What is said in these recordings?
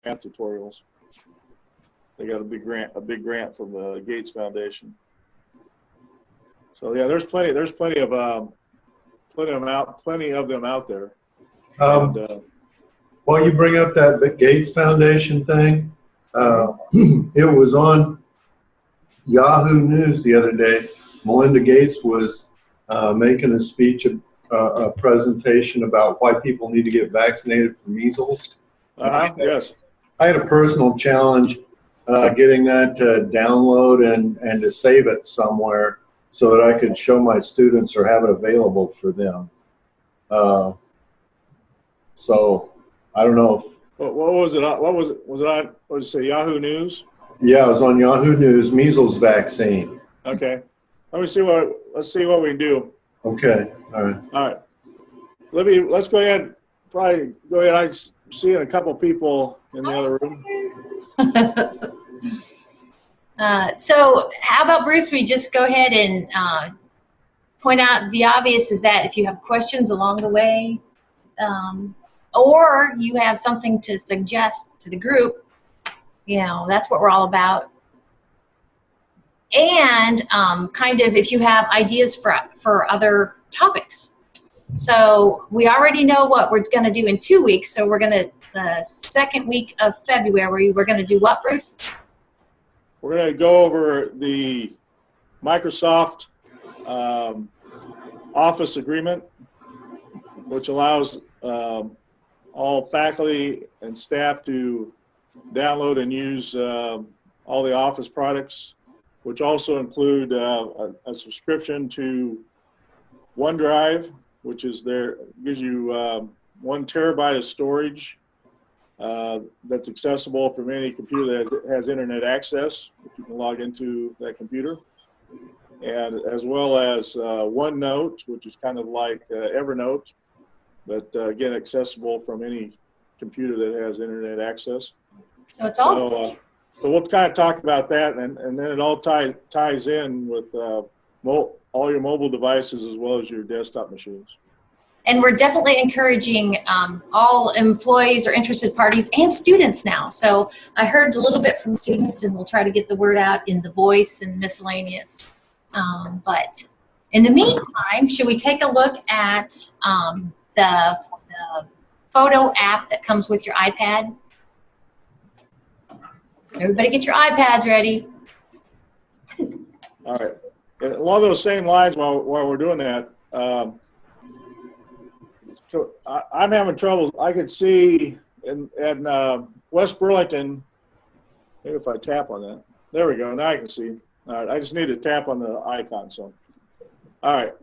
math tutorials. They got a big grant from the Gates Foundation. So yeah, there's plenty of them out there. While you bring up that Gates Foundation thing, it was on Yahoo News the other day. Melinda Gates was making a speech, a presentation about why people need to get vaccinated for measles. Yes. I had a personal challenge getting that to download and to save it somewhere so that I could show my students or have it available for them. So I don't know if. What was it? What was it? Was it on? What did you say? Yahoo News? Yeah, it was on Yahoo News. Measles vaccine. Okay. Let's see what we can do. Okay. All right. All right. Let's go ahead. Probably go ahead. I'm seeing a couple people in the other room. So how about, Bruce, we just go ahead and point out the obvious is that if you have questions along the way, or you have something to suggest to the group, that's what we're all about. And kind of if you have ideas for other topics. So we already know what we're going to do in 2 weeks. So we're going to, the second week of February, we're going to do what, Bruce? We're going to go over the Microsoft Office agreement, which allows all faculty and staff to download and use all the Office products, which also include a subscription to OneDrive, which is gives you 1 terabyte of storage that's accessible from any computer that has internet access. You can log into that computer, and as well as OneNote, which is kind of like Evernote, but again accessible from any computer that has internet access. So it's all. So we'll kind of talk about that, and then it all ties in with all your mobile devices as well as your desktop machines. And we're definitely encouraging all employees or interested parties and students now. So I heard a little bit from students, and we'll try to get the word out in the voice and miscellaneous. But in the meantime, should we take a look at the photo app that comes with your iPad? Everybody get your iPads ready. All right. And along those same lines, while we're doing that, so I'm having trouble. I could see in West Burlington, maybe if I tap on that. There we go. Now I can see. All right. I just need to tap on the icon. So, all right.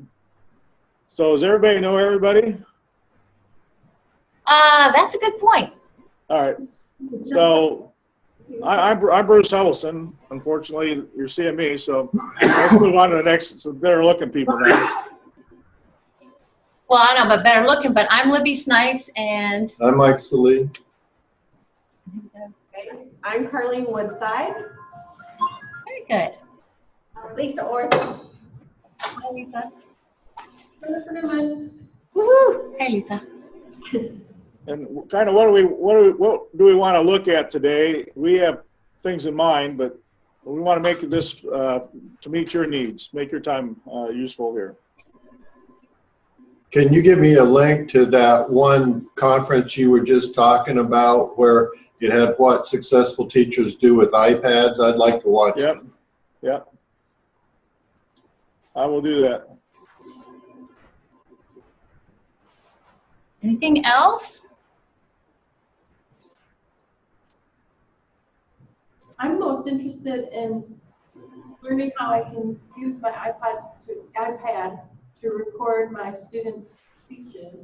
So does everybody know everybody? That's a good point. All right. So I'm Bruce Huddleston. Unfortunately, you're seeing me. So let's move on to the next. Some better looking people now. Well, I know, but better looking. But I'm Libby Snipes, and I'm Mike Salee. Okay. I'm Carleen Woodside. Very good. Lisa Orth. Hi, Lisa. Woohoo! Hey, Lisa. And kind of what do we want to look at today? We have things in mind, but we want to make this to meet your needs, make your time useful here. Can you give me a link to that one conference you were just talking about where it had what successful teachers do with iPads? I'd like to watch it. Yep. I will do that. Anything else? I'm most interested in learning how I can use my iPad to record my students' speeches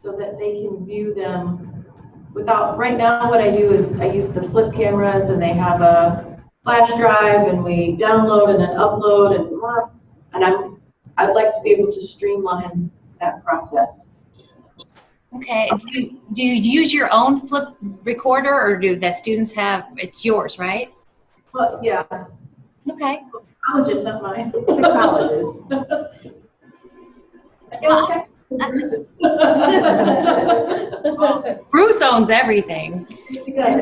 so that they can view them without. Right now what I do is I use the flip cameras, and they have a flash drive, and we download and then upload, and I'd like to be able to streamline that process. Okay. Do you use your own flip recorder, or do the students have? It's yours, right? Well, yeah. Okay. Colleges, not mine. The colleges. Bruce owns everything. I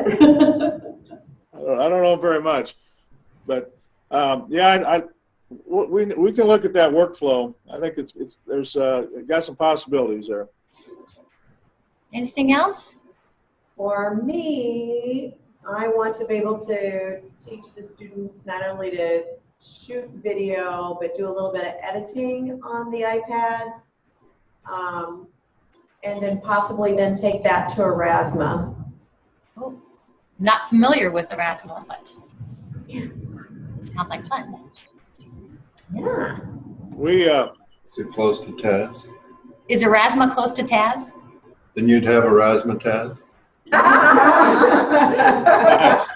don't know very much, but yeah, we can look at that workflow. I think there's got some possibilities there. Anything else? For me, I want to be able to teach the students not only to shoot video, but do a little bit of editing on the iPads. And then possibly then take that to Erasmus. Oh, not familiar with Erasmus, but sounds like fun. Yeah. We Is it close to Taz? Is Erasmus close to Taz? Then you'd have Erasmus.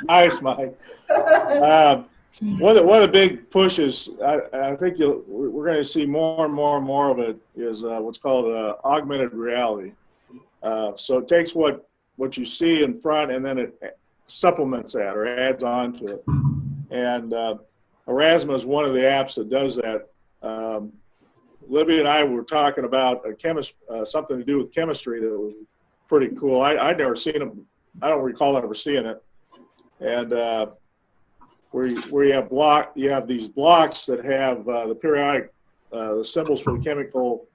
nice, Mike. One of the big pushes, I think we're going to see more and more of it is what's called augmented reality. So it takes what you see in front and then it supplements that or adds on to it. And Erasmus is one of the apps that does that. Libby and I were talking about something to do with chemistry that was pretty cool. I'd never seen it. I don't recall ever seeing it. And where you have these blocks that have the periodic the symbols for the chemicals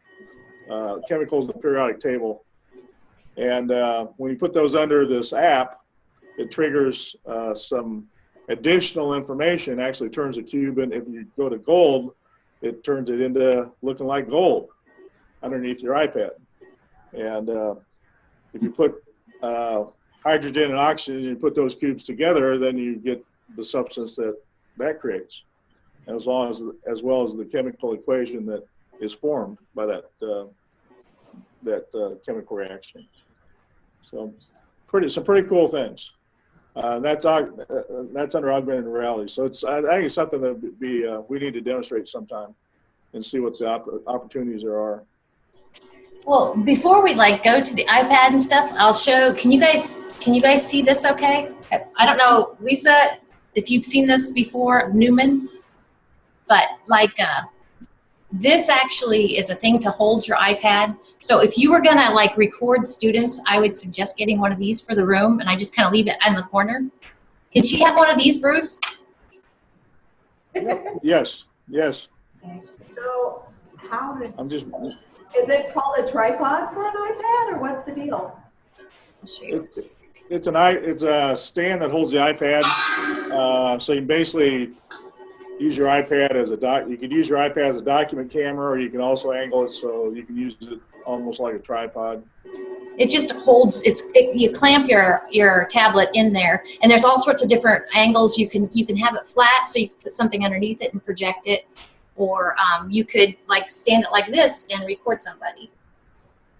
in the periodic table. And when you put those under this app, it triggers some additional information. Actually turns a cube, and if you go to gold, it turns it into looking like gold underneath your iPad. And if you put hydrogen and oxygen, and you put those cubes together, then you get the substance that creates, as well as the chemical equation that is formed by that chemical reaction. So, some pretty cool things. That's under augmented reality. So I think it's something that we need to demonstrate sometime and see what the opportunities there are. Well, before we go to the iPad and stuff, I'll show. Can you guys see this? Okay. I don't know, Lisa, if you've seen this before, Newman, but this actually is a thing to hold your iPad. So if you were gonna record students, I would suggest getting one of these for the room, and I just kind of leave it in the corner. Can she have one of these, Bruce? Yes. So how did, I'm just. is it called a tripod for an iPad, or what's the deal? I'll show you. It's a stand that holds the iPad. So you can basically use your iPad as you could use your iPad as a document camera, or you can also angle it so you can use it almost like a tripod. It just holds. You clamp your tablet in there, and there's all sorts of different angles. You can have it flat, so you can put something underneath it and project it, or you could stand it like this and record somebody.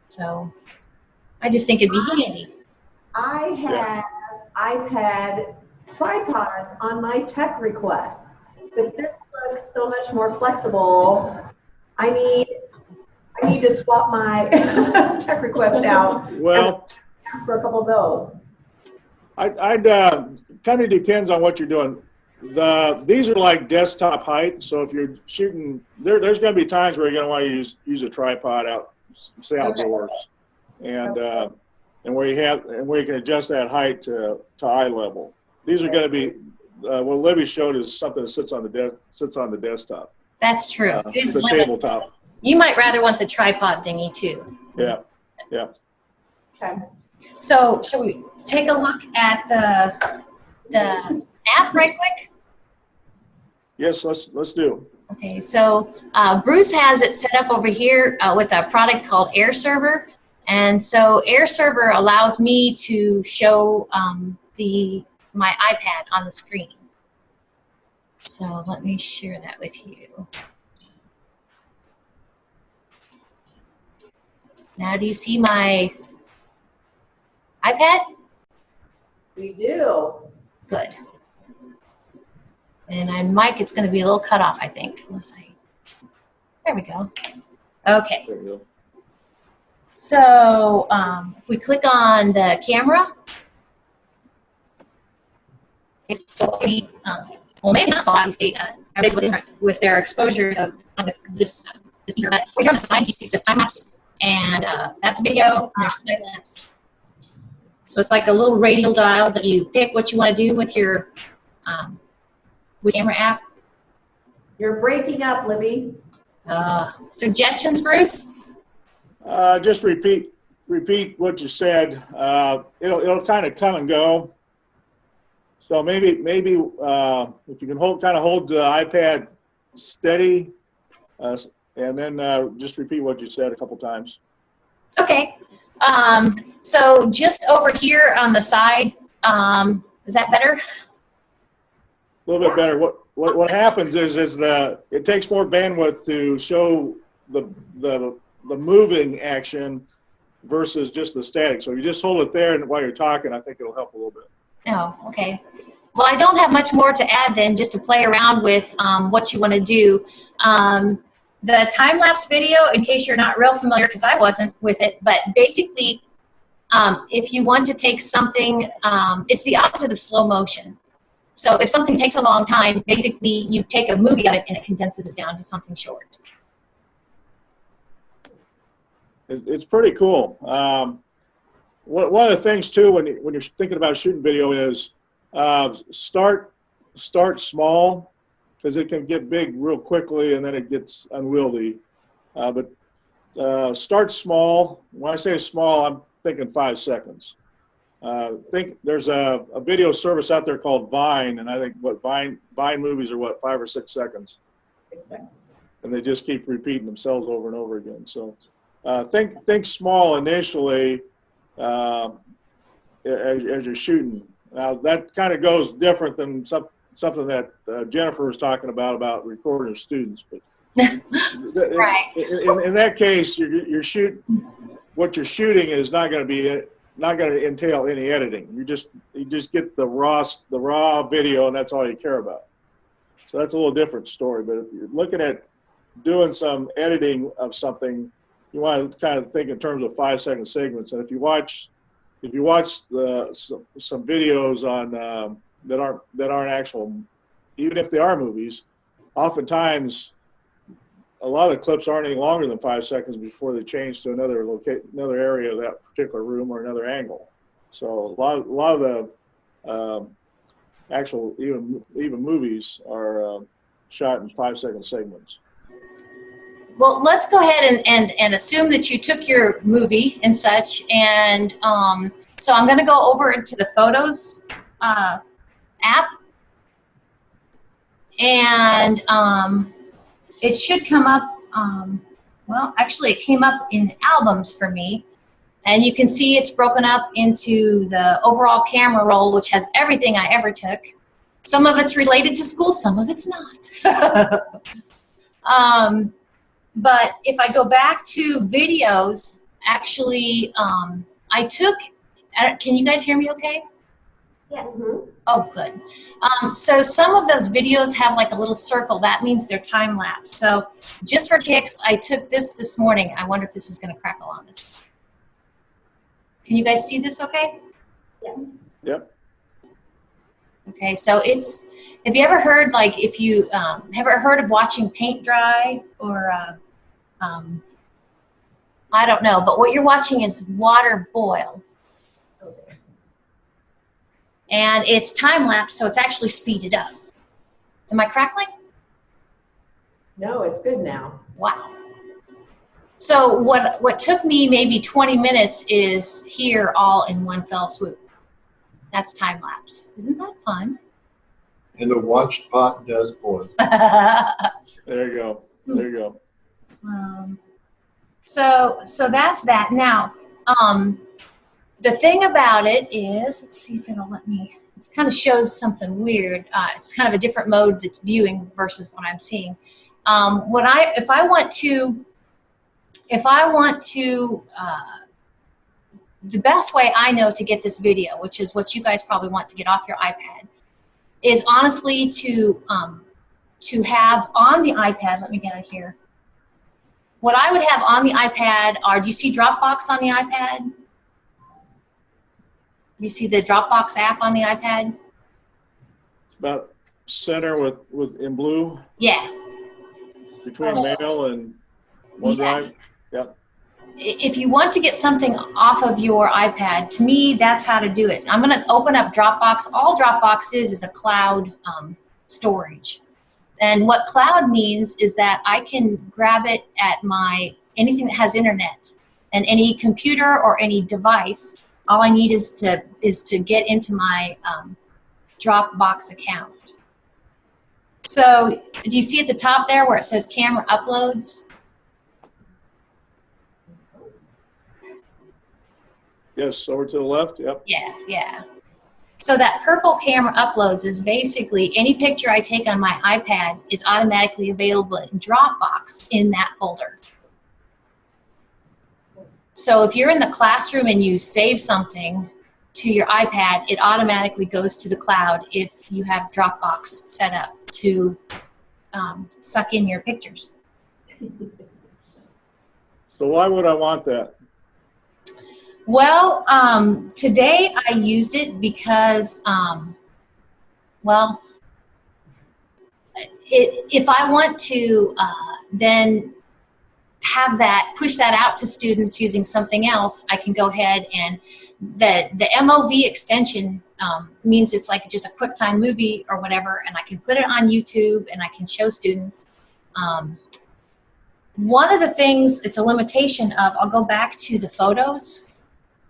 So I just think it'd be handy. I have iPad tripods on my tech requests, but this looks so much more flexible. I need to swap my tech request out. Well, ask for a couple of those. I'd kind of depends on what you're doing. These are like desktop height, so if you're shooting, there's going to be times where you're going to want to use a tripod say outdoors, and where you can adjust that height to eye level. These are going to be what Libby showed is something that sits on the desktop. That's true. It's the tabletop. You might rather want the tripod thingy too. Yeah. Okay. So shall we take a look at the app right quick? Yes, let's do. Okay, so Bruce has it set up over here with a product called Air Server. And so Air Server allows me to show my iPad on the screen. So let me share that with you. Now do you see my iPad? We do. Good. And on mic, it's going to be a little cut off, I think. There we go. Okay. There we go. So if we click on the camera, well, maybe not so obviously, everybody's with their exposure of this but we're on the side, you see this time lapse, And that's video, and there's time lapse. So it's like a little radial dial that you pick what you want to do with your camera app. You're breaking up, Libby. Suggestions, Bruce? Just repeat what you said. It'll kind of come and go. So maybe if you can hold the iPad steady, and then just repeat what you said a couple times. Okay. So just over here on the side, is that better? A little bit better. What happens is it takes more bandwidth to show the moving action versus just the static. So if you just hold it there and while you're talking, I think it'll help a little bit. Oh, okay. Well, I don't have much more to add then, just to play around with what you want to do. The time-lapse video, in case you're not real familiar, because I wasn't with it, but basically, if you want to take something, it's the opposite of slow motion. So if something takes a long time, basically you take a movie of it and it condenses it down to something short. It's pretty cool. One of the things too, when you're thinking about shooting video, is start small, because it can get big real quickly and then it gets unwieldy. But start small. When I say small, I'm thinking 5 seconds. Think there's a video service out there called Vine, and I think Vine movies are 5 or 6 seconds, and they just keep repeating themselves over and over again. So think small initially as you're shooting. Now that kind of goes different than something that Jennifer was talking about recording students, but Right. in that case, what you're shooting is not going to entail any editing. You just get the raw video, and that's all you care about. So that's a little different story. But if you're looking at doing some editing of something, you want to kind of think in terms of 5-second segments. And if you watch some videos on that aren't actual, even if they are movies, oftentimes a lot of clips aren't any longer than 5 seconds before they change to another area of that particular room or another angle. So a lot of the actual even movies are shot in 5-second segments. Well, let's go ahead and assume that you took your movie and such, and so I'm going to go over to the Photos app, and it should come up, well, actually it came up in albums for me, and you can see it's broken up into the overall camera roll, which has everything I ever took. Some of it's related to school, some of it's not. But if I go back to videos, actually, I took, can you guys hear me okay? Yes. Oh, good. So some of those videos have like a little circle. That means they're time lapse. So just for kicks, I took this morning. I wonder if this is going to crackle on us. Can you guys see this okay? Yes. Yep. Okay, so it's, have you ever heard, like, if you ever heard of watching paint dry, or I don't know, but what you're watching is water boil. And it's time lapse, so it's actually speeded up. Am I crackling? No, it's good now. Wow. So what took me maybe 20 minutes is here all in one fell swoop. That's time lapse. Isn't that fun? And the watched pot does boil. There you go. There you go. So that's that. Now, the thing about it is, let's see if it'll let me, it kind of shows something weird. It's kind of a different mode that's viewing versus what I'm seeing. If I want to, the best way I know to get this video, which is what you guys probably want to get off your iPad, is honestly to have on the iPad, let me get it here. What I would have on the iPad are, do you see Dropbox on the iPad? You see the Dropbox app on the iPad? About center with in blue. Yeah. Between Mail and OneDrive. Yep. if you want to get something off of your iPad, to me, that's how to do it. I'm going to open up Dropbox. All Dropbox is a cloud storage. And what cloud means is that I can grab it at anything that has internet, and any computer or any device. All I need is to get into my Dropbox account. So do you see at the top there where it says camera uploads? Yes, over to the left. Yep. Yeah. So that purple camera uploads is basically any picture I take on my iPad is automatically available in Dropbox in that folder. So if you're in the classroom and you save something to your iPad, it automatically goes to the cloud if you have Dropbox set up to suck in your pictures. So why would I want that? Well, today I used it because, if I want to then have that, push that out to students using something else, I can go ahead and the MOV extension means it's like just a QuickTime movie or whatever, and I can put it on YouTube and I can show students. One of the things, it's a limitation of, I'll go back to the photos.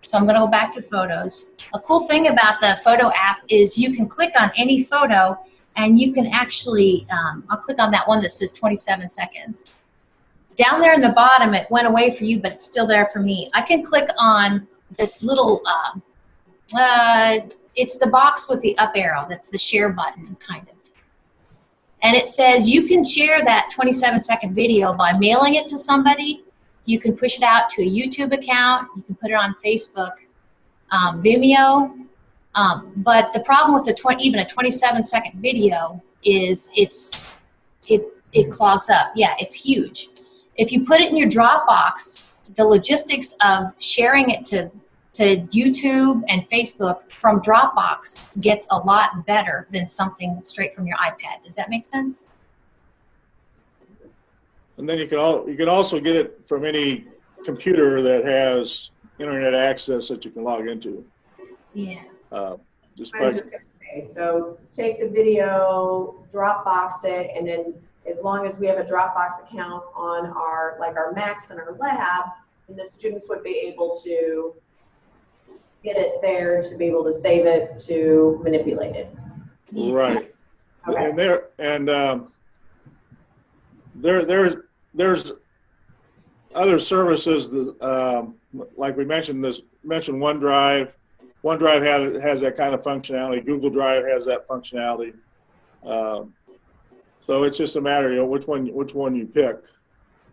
So I'm going to go back to photos. A cool thing about the photo app is you can click on any photo and you can actually, I'll click on that one that says 27 seconds. Down there in the bottom, it went away for you, but it's still there for me. I can click on this little, it's the box with the up arrow. That's the share button, kind of. And it says you can share that 27-second video by mailing it to somebody. You can push it out to a YouTube account. You can put it on Facebook, Vimeo. But the problem with even a 27-second video is it clogs up. Yeah, it's huge. If you put it in your Dropbox, the logistics of sharing it to YouTube and Facebook from Dropbox gets a lot better than something straight from your iPad. Does that make sense? And then you can also get it from any computer that has internet access that you can log into. Yeah. Just I was just gonna say, so take the video, Dropbox it, and then as long as we have a Dropbox account on our Macs in our lab, then the students would be able to get it there, to be able to save it, to manipulate it. right. Okay. There's other services that, like we mentioned OneDrive. OneDrive has that kind of functionality. Google Drive has that functionality. So it's just a matter of which one you pick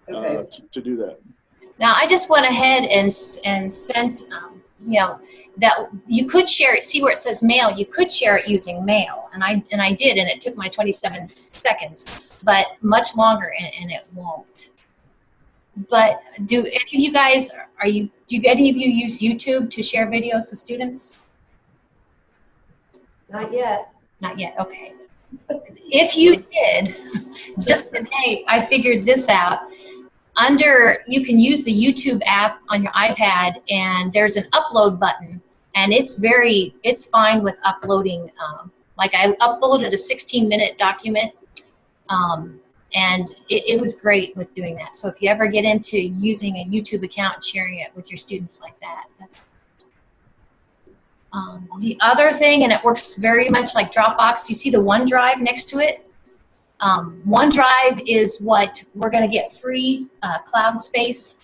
to do that. Now I just went ahead and sent, that you could share it. See where it says mail? You could share it using mail, and I did, and it took my 27 seconds, but much longer, and it won't. But do any of you guys do any of you use YouTube to share videos with students? Not yet. Not yet. Okay. If you did, just today I figured this out. You can use the YouTube app on your iPad, and there's an upload button, and it's fine with uploading. Like I uploaded a 16-minute document, and it was great with doing that. So if you ever get into using a YouTube account and sharing it with your students like that, that's the other thing, and it works very much like Dropbox. You see the OneDrive next to it? OneDrive is what we're going to get free cloud space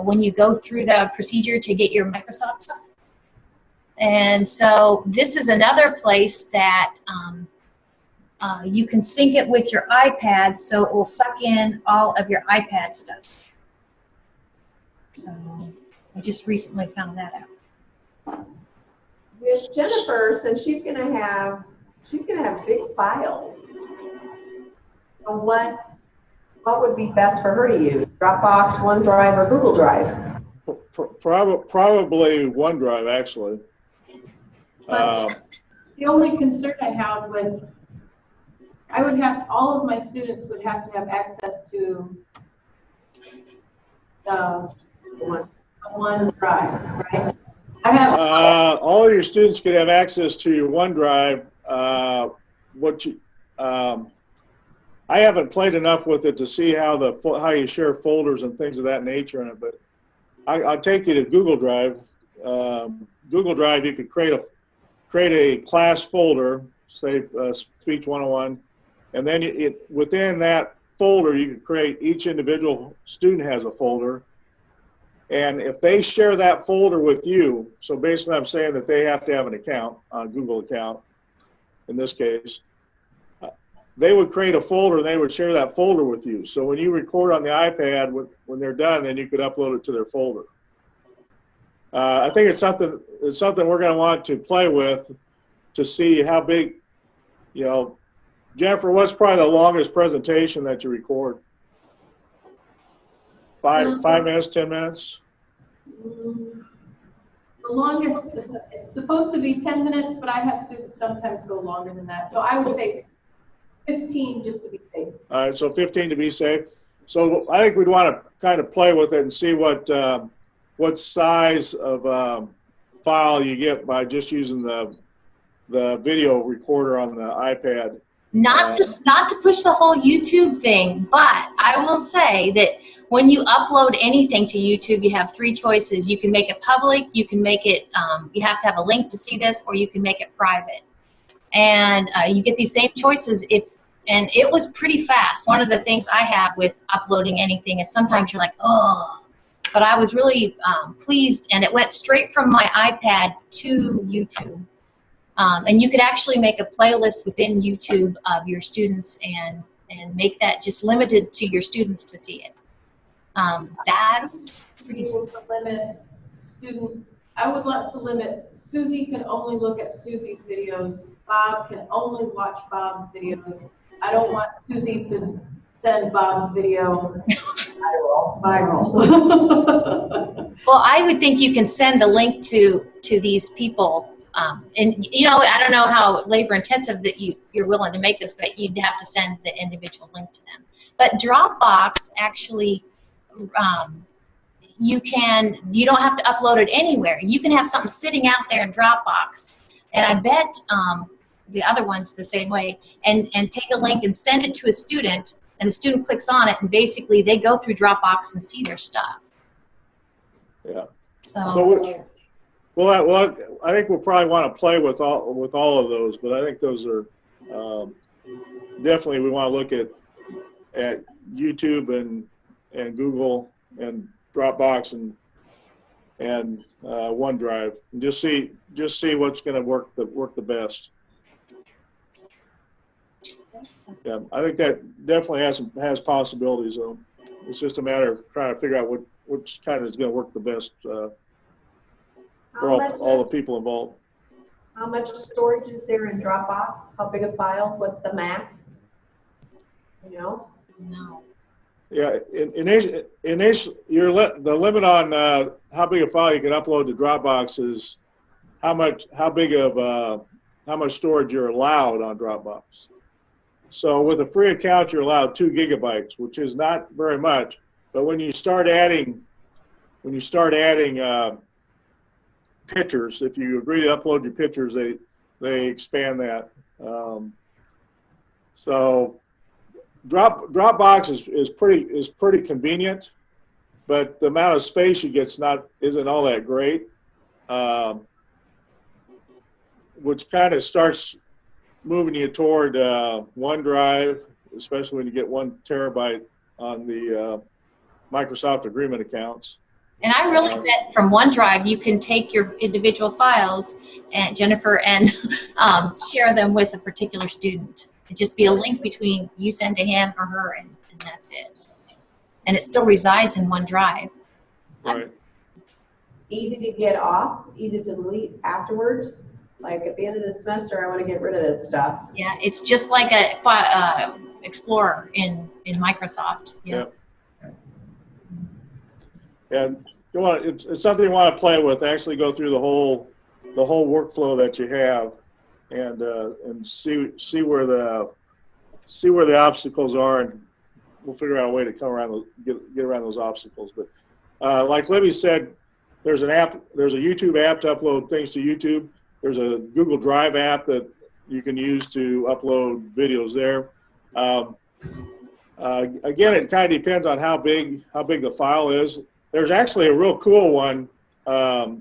when you go through the procedure to get your Microsoft stuff. And so this is another place that you can sync it with your iPad, so it will suck in all of your iPad stuff. So I just recently found that out. With Jennifer, since she's gonna have big files. So what would be best for her to use? Dropbox, OneDrive, or Google Drive? Probably OneDrive, actually. But the only concern I have all of my students would have to have access to the OneDrive, right? I have. All of your students could have access to your OneDrive. What you, I haven't played enough with it to see how you share folders and things of that nature in it, but I'll take you to Google Drive. Google Drive, you could create a class folder, say Speech 101, and then within that folder you could create, each individual student has a folder, and if they share that folder with you, so basically I'm saying that they have to have an account, a Google account in this case, they would create a folder and they would share that folder with you. So when you record on the iPad, when they're done, then you could upload it to their folder. I think it's something we're going to want to play with to see how big, Jennifer, what's probably the longest presentation that you record? 5 minutes, 10 minutes? The longest, it's supposed to be 10 minutes, but I have students sometimes go longer than that. So I would say 15 just to be safe. All right, so 15 to be safe. So I think we'd want to kind of play with it and see what size of file you get by just using the video recorder on the iPad. Not to push the whole YouTube thing, but I will say that when you upload anything to YouTube, you have 3 choices. You can make it public, you can make it, you have to have a link to see this, or you can make it private. And you get these same choices and it was pretty fast. One of the things I have with uploading anything is sometimes you're like, oh, but I was really pleased, and it went straight from my iPad to YouTube. And you could actually make a playlist within YouTube of your students and make that just limited to your students to see it. That's pretty. I would like to limit. Susie can only look at Susie's videos. Bob can only watch Bob's videos. I don't want Susie to send Bob's video viral. Well, I would think you can send the link to these people. And I don't know how labor intensive that you're willing to make this, but you'd have to send the individual link to them. But Dropbox actually, you don't have to upload it anywhere. You can have something sitting out there in Dropbox, and I bet the other one's the same way, and take a link and send it to a student, and the student clicks on it, and basically they go through Dropbox and see their stuff. Yeah. So well, I think we'll probably want to play with all of those, but I think those are definitely, we want to look at YouTube and Google and Dropbox and OneDrive, and just see what's going to work the best. Yeah, I think that definitely has possibilities, though. It's just a matter of trying to figure out which kind of is going to work the best for all the people involved. How much storage is there in Dropbox? How big of files? What's the max? No. Yeah, the limit on how big a file you can upload to Dropbox is how much storage you're allowed on Dropbox. So with a free account, you're allowed 2 gigabytes, which is not very much. But when you start adding pictures, if you agree to upload your pictures, they expand that. So Dropbox is pretty convenient, but the amount of space you get isn't all that great, which kind of starts moving you toward OneDrive, especially when you get 1 terabyte on the Microsoft agreement accounts. And I really bet from OneDrive you can take your individual files, and Jennifer, and share them with a particular student. It'd just be a link between you send to him or her, and that's it. And it still resides in OneDrive. Right. Easy to get off, easy to delete afterwards. Like at the end of the semester, I want to get rid of this stuff. Yeah, it's just like a Explorer in Microsoft. Yeah. And it's something you want to play with. Actually, go through the whole workflow that you have, and see where the obstacles are, and we'll figure out a way to come around get around those obstacles. But like Libby said, there's an app, there's a YouTube app to upload things to YouTube. There's a Google Drive app that you can use to upload videos there. Again, it kind of depends on how big the file is. There's actually a real cool one. Well,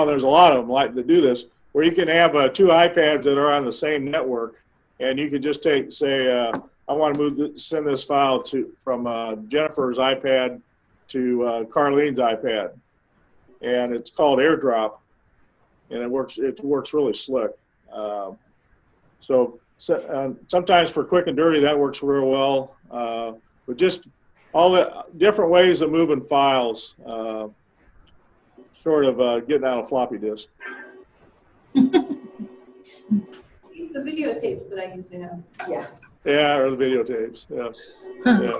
there's a lot of them like to do this, where you can have two iPads that are on the same network, and you can just say, I want to send this file from Jennifer's iPad to Carlene's iPad, and it's called AirDrop, and it works really slick. So sometimes for quick and dirty that works real well, but just all the different ways of moving files, short of getting out a floppy disk. The videotapes that I used to have. Yeah. Yeah, or the videotapes. Yeah. Yeah.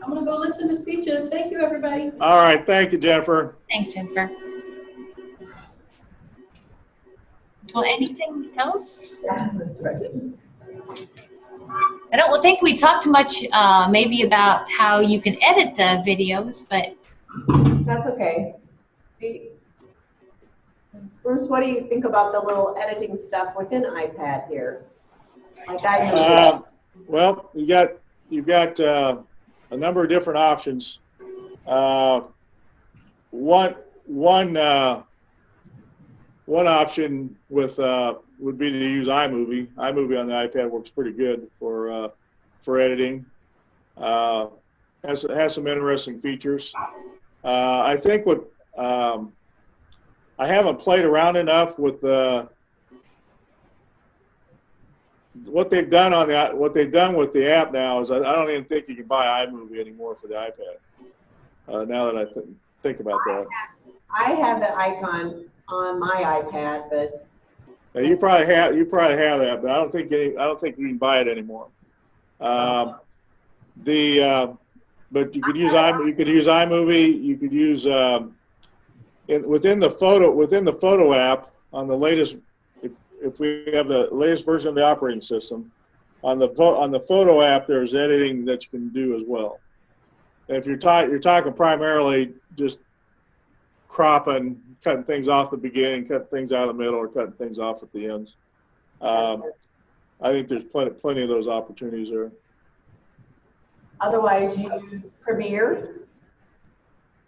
I'm gonna go listen to speeches. Thank you, everybody. All right. Thank you, Jennifer. Thanks, Jennifer. Well, anything else? Yeah, that's right. I don't think we talked much maybe about how you can edit the videos, but That's okay. Bruce, what do you think about the little editing stuff within iPad here? Like well, you've got a number of different options. One option would be to use iMovie. iMovie on the iPad works pretty good for editing. Has some interesting features. I think I haven't played around enough with what they've done with the app now is I don't even think you can buy iMovie anymore for the iPad. Now that I think about that, I have the icon on my iPad, but you probably have that, but I don't think you can buy it anymore. But you could use iMovie. You could use within the photo app on the latest. If we have the latest version of the operating system, on the photo app, there's editing that you can do as well. And if you're talking primarily just cropping, cutting things off the beginning, cutting things out of the middle, or cutting things off at the ends. I think there's plenty of those opportunities there. otherwise you use Premiere.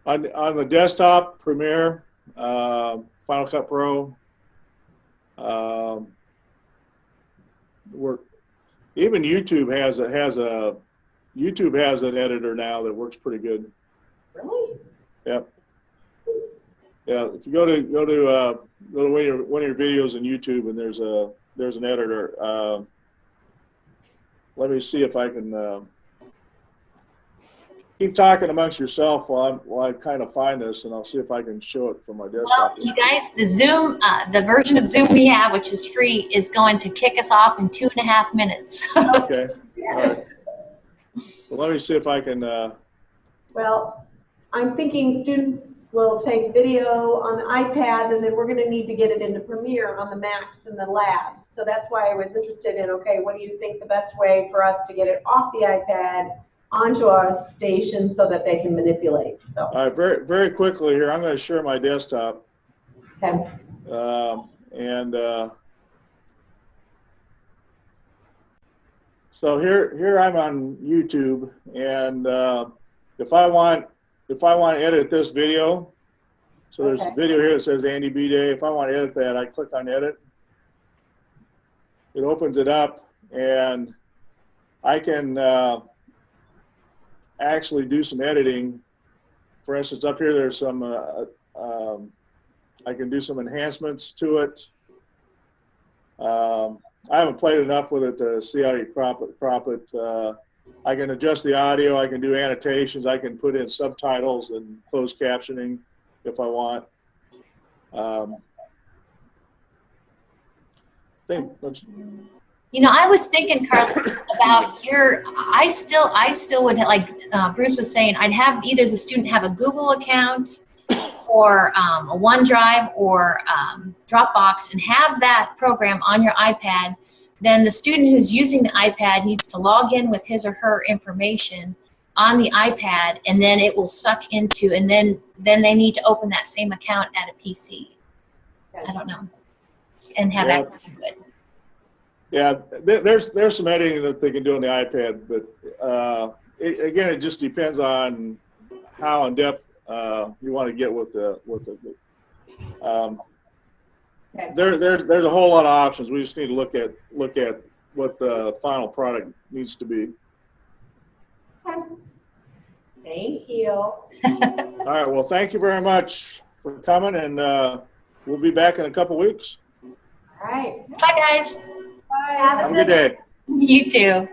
On the desktop, Premiere, Final Cut Pro. Even YouTube has an editor now that works pretty good. Really? Yep. Yeah. If you go to one of your videos on YouTube, and there's an editor. Let me see if I can keep talking amongst yourself while I kind of find this, and I'll see if I can show it from my desktop. well, you guys, the Zoom, the version of Zoom we have, which is free, is going to kick us off in 2.5 minutes. Okay. All right. Well, let me see if I can. Well, I'm thinking students will take video on the iPad, and then we're going to need to get it into Premiere on the Macs and the labs. So that's why I was interested in, okay, what do you think the best way for us to get it off the iPad onto our station so that they can manipulate? So. All right, very, very quickly here, I'm going to share my desktop. Okay. So here I'm on YouTube, and if I want to edit this video, so there's a video here that says Andy B Day. If I want to edit that, I click on Edit. It opens it up, and I can actually do some editing. For instance, up here there's some. I can do some enhancements to it. I haven't played enough with it to see how you crop it. I can adjust the audio. I can do annotations. I can put in subtitles and closed captioning if I want. You know, I was thinking, Carl, about I still would, like Bruce was saying, I'd have either the student have a Google account or a OneDrive or Dropbox and have that program on your iPad. Then the student who's using the iPad needs to log in with his or her information on the iPad, and then it will suck into, and then they need to open that same account at a PC. I don't know, and have Yeah. access to it. Yeah, there's some editing that they can do on the iPad, but again, it just depends on how in depth you want to get with the. There's a whole lot of options. We just need to look at what the final product needs to be. Thank you. All right. Well, thank you very much for coming, and we'll be back in a couple weeks. All right. Bye, guys. Bye. Have a good day. You too.